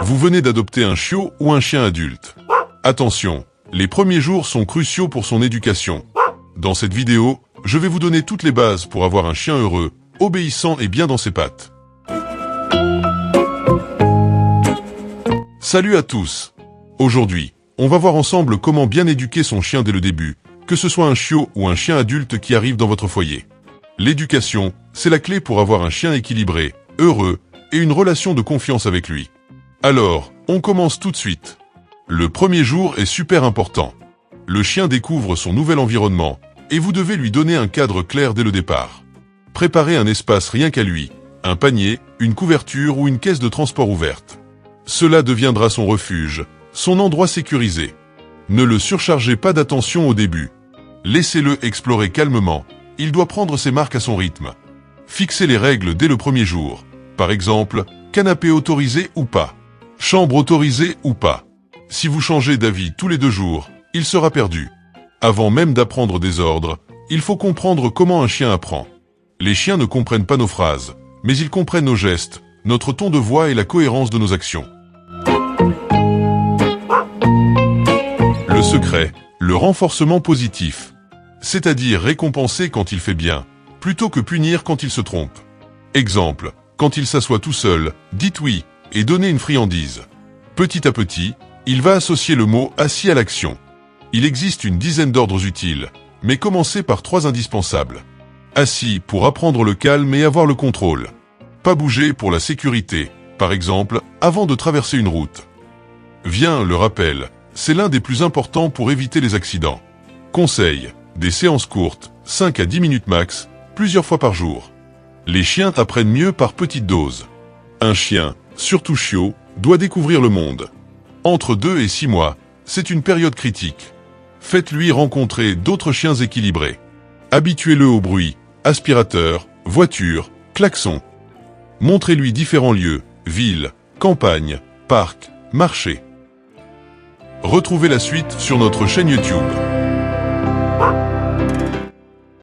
Vous venez d'adopter un chiot ou un chien adulte. Attention, les premiers jours sont cruciaux pour son éducation. Dans cette vidéo, je vais vous donner toutes les bases pour avoir un chien heureux, obéissant et bien dans ses pattes. Salut à tous! Aujourd'hui, on va voir ensemble comment bien éduquer son chien dès le début, que ce soit un chiot ou un chien adulte qui arrive dans votre foyer. L'éducation, c'est la clé pour avoir un chien équilibré, heureux et une relation de confiance avec lui. Alors, on commence tout de suite. Le premier jour est super important. Le chien découvre son nouvel environnement et vous devez lui donner un cadre clair dès le départ. Préparez un espace rien qu'à lui, un panier, une couverture ou une caisse de transport ouverte. Cela deviendra son refuge, son endroit sécurisé. Ne le surchargez pas d'attention au début. Laissez-le explorer calmement, il doit prendre ses marques à son rythme. Fixez les règles dès le premier jour. Par exemple, canapé autorisé ou pas, chambre autorisée ou pas. Si vous changez d'avis tous les 2 jours, il sera perdu. Avant même d'apprendre des ordres, il faut comprendre comment un chien apprend. Les chiens ne comprennent pas nos phrases, mais ils comprennent nos gestes, notre ton de voix et la cohérence de nos actions. Le secret, le renforcement positif. C'est-à-dire récompenser quand il fait bien, plutôt que punir quand il se trompe. Exemple, quand il s'assoit tout seul, dites oui, et donnez une friandise. Petit à petit, il va associer le mot « assis » à l'action. Il existe une dizaine d'ordres utiles, mais commencez par 3 indispensables. Assis pour apprendre le calme et avoir le contrôle. Pas bouger pour la sécurité, par exemple, avant de traverser une route. Viens, le rappel, c'est l'un des plus importants pour éviter les accidents. Conseil, des séances courtes, 5 à 10 minutes max, plusieurs fois par jour. Les chiens apprennent mieux par petites doses. Un chien, surtout chiot, doit découvrir le monde. Entre 2 et 6 mois, c'est une période critique. Faites-lui rencontrer d'autres chiens équilibrés. Habituez-le au bruit, aspirateur, voiture, klaxon. Montrez-lui différents lieux, villes, campagnes, parcs, marchés. Retrouvez la suite sur notre chaîne YouTube.